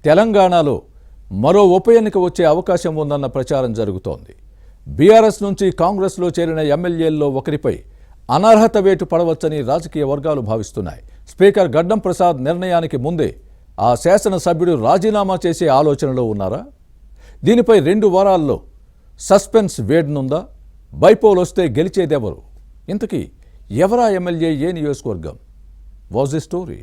తెలంగాణలో మరో ఉప ఎన్నిక వచ్చే అవకాశం ఉందన్న ప్రచారం జరుగుతోంది. బీఆర్ఎస్ నుంచి కాంగ్రెస్లో చేరిన ఎమ్మెల్యేల్లో ఒకరిపై అనర్హత వేటు పడవచ్చని రాజకీయ వర్గాలు భావిస్తున్నాయి. స్పీకర్ గడ్డం ప్రసాద్ నిర్ణయానికి ముందే ఆ శాసనసభ్యుడు రాజీనామా చేసే ఆలోచనలో ఉన్నారా? దీనిపై 2 వారాల్లో సస్పెన్స్ వేడనుందా? బైపోల్ వస్తే గెలిచేదెవరు? ఇంతకీ ఎవరా ఎమ్మెల్యే, ఏ నియోజకవర్గం? Was the story?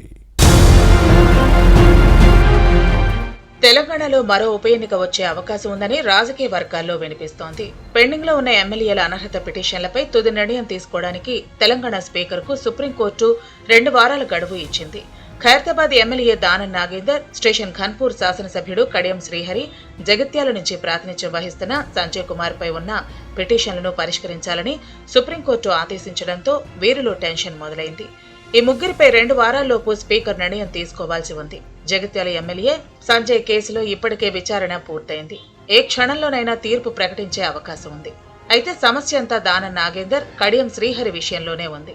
తెలంగాణలో మరో ఉప ఎన్నిక వచ్చే అవకాశం ఉందని రాజకీయ వర్గాల్లో వినిపిస్తోంది. పెండింగ్ లో ఉన్న ఎమ్మెల్యేల అనర్హత పిటిషన్లపై తుది నిర్ణయం తీసుకోవడానికి తెలంగాణ స్పీకర్కు సుప్రీంకోర్టు 2 వారాల గడువు ఇచ్చింది. ఖైరతాబాద్ ఎమ్మెల్యే దానం నాగేందర్, స్టేషన్ ఖన్పూర్ శాసనసభ్యుడు కడియం శ్రీహరి, జగిత్యాల నుంచి ప్రాతినిధ్యం వహిస్తున్న సంజయ్ కుమార్ పై ఉన్న పిటిషన్లను పరిష్కరించాలని సుప్రీంకోర్టు ఆదేశించడంతో వీరిలో టెన్షన్ మొదలైంది. ఈ ముగ్గురిపై 2 వారాల్లోపు స్పీకర్ నిర్ణయం తీసుకోవాల్సి ఉంది. జగిత్యాల ఎమ్మెల్యే సంజయ్ కేసులో ఇప్పటికే విచారణ పూర్తయింది. ఏ క్షణంలోనైనా తీర్పు ప్రకటించే అవకాశం ఉంది. అయితే సమస్య అంతా దానం నాగేందర్, కడియం శ్రీహరి విషయంలోనే ఉంది.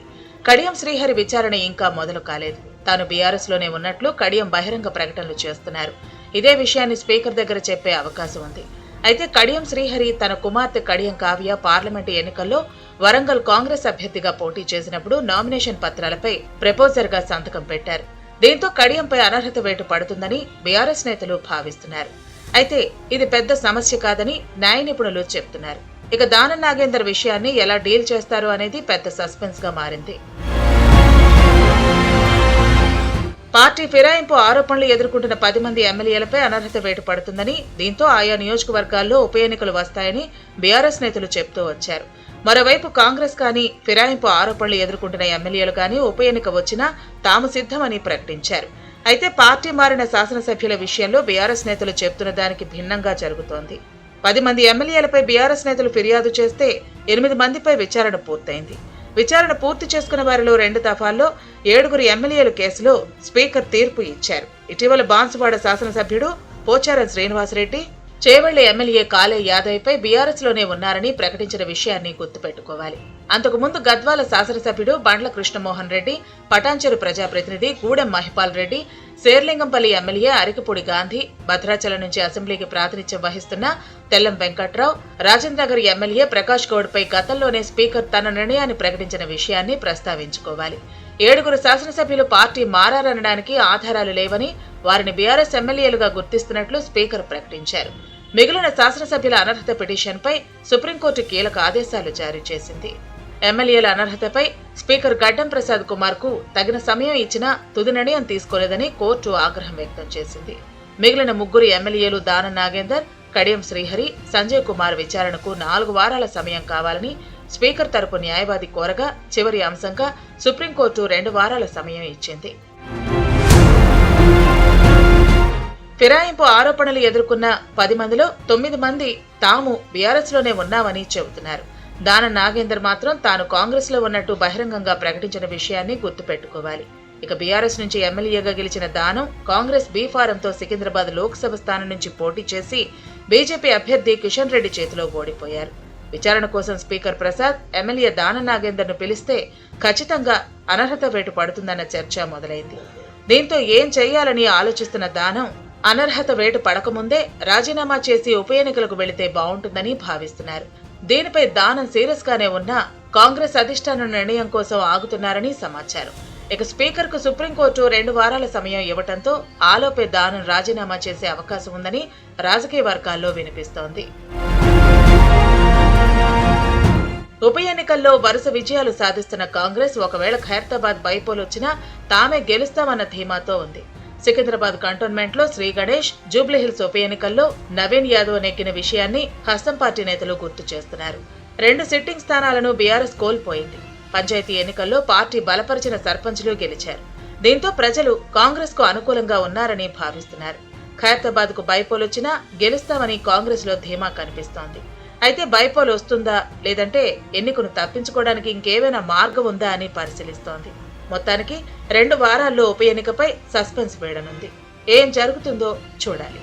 కడియం శ్రీహరి విచారణ ఇంకా మొదలు కాలేదు. తాను బీఆర్ఎస్ లోనే ఉన్నట్లు కడియం బహిరంగ ప్రకటనలు చేస్తున్నారు. ఇదే విషయాన్ని స్పీకర్ దగ్గర చెప్పే అవకాశం ఉంది. అయితే కడియం శ్రీహరి తన కుమార్తె కడియం కావ్య పార్లమెంటు ఎన్నికల్లో వరంగల్ కాంగ్రెస్ అభ్యర్థిగా పోటీ చేసినప్పుడు నామినేషన్ పత్రాలపై ప్రపోజర్ గా సంతకం పెట్టారు. దీంతో కడియంపై అనర్హత వేటు పడుతుందని బీఆర్ఎస్ నేతలు భావిస్తున్నారు. అయితే ఇది పెద్ద సమస్య కాదని న్యాయ నిపుణులు చెప్తున్నారు. ఇక దానం నాగేందర్ విషయాన్ని ఎలా డీల్ చేస్తారు అనేది పెద్ద సస్పెన్స్ గా మారింది. పార్టీ ఫిరాయింపు ఆరోపణలు ఎదుర్కొంటున్న 10 మంది ఎమ్మెల్యేలపై అనర్హత వేటు పడుతుందని, దీంతో ఆయా నియోజకవర్గాల్లో ఉప ఎన్నికలు వస్తాయని బీఆర్ఎస్ నేతలు చెప్తూ వచ్చారు. మరోవైపు కాంగ్రెస్ కానీ, ఫిరాయింపు ఆరోపణలు ఎదుర్కొంటున్న ఎమ్మెల్యేలు కానీ ఉప ఎన్నిక వచ్చినా తాము సిద్ధమని ప్రకటించారు. అయితే పార్టీ మారిన శాసనసభ్యుల విషయంలో బీఆర్ఎస్ నేతలు చెప్తున్న దానికి భిన్నంగా జరుగుతోంది. 10 మంది ఎమ్మెల్యేలపై బీఆర్ఎస్ నేతలు ఫిర్యాదు చేస్తే 8 మందిపై విచారణ పూర్తయింది. విచారణ పూర్తి చేసుకున్న వారిలో 2 దఫాల్లో 7 ఎమ్మెల్యేల కేసులో స్పీకర్ తీర్పు ఇచ్చారు. ఇటీవల బాన్సువాడ శాసనసభ్యుడు పోచారం శ్రీనివాసరెడ్డి, చేవెళ్ల ఎమ్మెల్యే కాలే యాదవ్పై బీఆర్ఎస్ లోనే ఉన్నారని ప్రకటించిన విషయాన్ని గుర్తుపెట్టుకోవాలి. అంతకుముందు గద్వాల శాసనసభ్యుడు బండ్ల కృష్ణమోహన్ రెడ్డి, పటాన్చెరు ప్రజాప్రతినిధి గూడెం మహిపాల్ రెడ్డి, శేర్లింగంపల్లి ఎమ్మెల్యే అరికపూడి గాంధీ, భద్రాచలం నుంచి అసెంబ్లీకి ప్రాతినిధ్యం వహిస్తున్న తెల్లం వెంకట్రావు, రాజేంద్రనగర్ ఎమ్మెల్యే ప్రకాష్ గౌడ్పై గతంలోనే స్పీకర్ తన నిర్ణయాన్ని ప్రకటించిన విషయాన్ని ప్రస్తావించుకోవాలి. 7 శాసనసభ్యులు పార్టీ మారారనడానికి ఆధారాలు లేవని, వారిని బీఆర్ఎస్ ఎమ్మెల్యేలుగా గుర్తిస్తున్నట్లు స్పీకర్ ప్రకటించారు. మిగిలిన శాసనసభ్యుల అనర్హత పిటిషన్పై సుప్రీంకోర్టు కీలక ఆదేశాలు జారీ చేసింది. ఎమ్మెల్యేల అనర్హతపై స్పీకర్ గడ్డం ప్రసాద్ కుమార్ కు తగిన సమయం ఇచ్చినా తుది నిర్ణయం తీసుకోలేదని కోర్టు ఆగ్రహం వ్యక్తం చేసింది. మిగిలిన 3 ఎమ్మెల్యేలు దానం నాగేందర్, కడియం శ్రీహరి, సంజయ్ కుమార్ విచారణకు 4 వారాల సమయం కావాలని స్పీకర్ తరపు న్యాయవాది కోరగా చివరి అంశంగా సుప్రీంకోర్టు 2 వారాల సమయం ఇచ్చింది. ఫిరాయింపు ఆరోపణలు ఎదుర్కొన్న 10 మందిలో 9 మంది తాము బీఆర్ఎస్ లోనే ఉన్నామని చెబుతున్నారు. దానం నాగేందర్ మాత్రం తాను కాంగ్రెస్ లో ఉన్నట్టు బహిరంగంగా ప్రకటించిన విషయాన్ని గుర్తుపెట్టుకోవాలి. ఇక బీఆర్ఎస్ నుంచి ఎమ్మెల్యేగా గెలిచిన దానం కాంగ్రెస్ బీ ఫారంతో సికింద్రాబాద్ లోక్సభ స్థానం నుంచి పోటీ చేసి బీజేపీ అభ్యర్థి కిషన్ రెడ్డి చేతిలో ఓడిపోయారు. విచారణ కోసం స్పీకర్ ప్రసాద్ ఎమ్మెల్యే దానం నాగేందర్ ను పిలిస్తే ఖచ్చితంగా అనర్హత వేటు పడుతుందన్న చర్చ మొదలైంది. దీంతో ఏం చేయాలని ఆలోచిస్తున్న దానం అనర్హత వేటు పడకముందే రాజీనామా చేసి ఉప ఎన్నికలకు వెళితే బాగుంటుందని భావిస్తున్నారు. దీనిపై దానం సీరియస్ గానే ఉన్నా కాంగ్రెస్ అధిష్టానం నిర్ణయం కోసం ఆగుతున్నారని సమాచారం. ఇక స్పీకర్ కు సుప్రీంకోర్టు 2 వారాల సమయం ఇవ్వడంతో ఆలోపే దానం రాజీనామా చేసే అవకాశం ఉందని రాజకీయ వర్గాల్లో వినిపిస్తోంది. ఉప ఎన్నికల్లో వరుస విజయాలు సాధిస్తున్న కాంగ్రెస్ ఒకవేళ ఖైరతాబాద్ బైపోల్ వచ్చినా తామే గెలుస్తామన్న ధీమాతో ఉంది. సికింద్రాబాద్ కంటోన్మెంట్ లో శ్రీ గణేష్, జూబ్లీహిల్స్ ఉప ఎన్నికల్లో నవీన్ యాదవ్ నెగ్గిన విషయాన్ని హస్తం పార్టీ నేతలు గుర్తు చేస్తున్నారు. 2 సిట్టింగ్ స్థానాలను బీఆర్ఎస్ కోల్పోయింది. పంచాయతీ ఎన్నికల్లో పార్టీ బలపరిచిన సర్పంచ్లు గెలిచారు. దీంతో ప్రజలు కాంగ్రెస్ కు అనుకూలంగా ఉన్నారని భావిస్తున్నారు. ఖైరతాబాద్ కు బైపోల్ వచ్చినా గెలుస్తామని కాంగ్రెస్ లో ధీమా కనిపిస్తోంది. అయితే బైపోల్ వస్తుందా, లేదంటే ఎన్నికను తప్పించుకోవడానికి ఇంకేమైనా మార్గం ఉందా అని పరిశీలిస్తోంది. మొత్తానికి 2 వారాల్లో ఉప ఎన్నికపై సస్పెన్స్ వేయనుంది. ఏం జరుగుతుందో చూడాలి.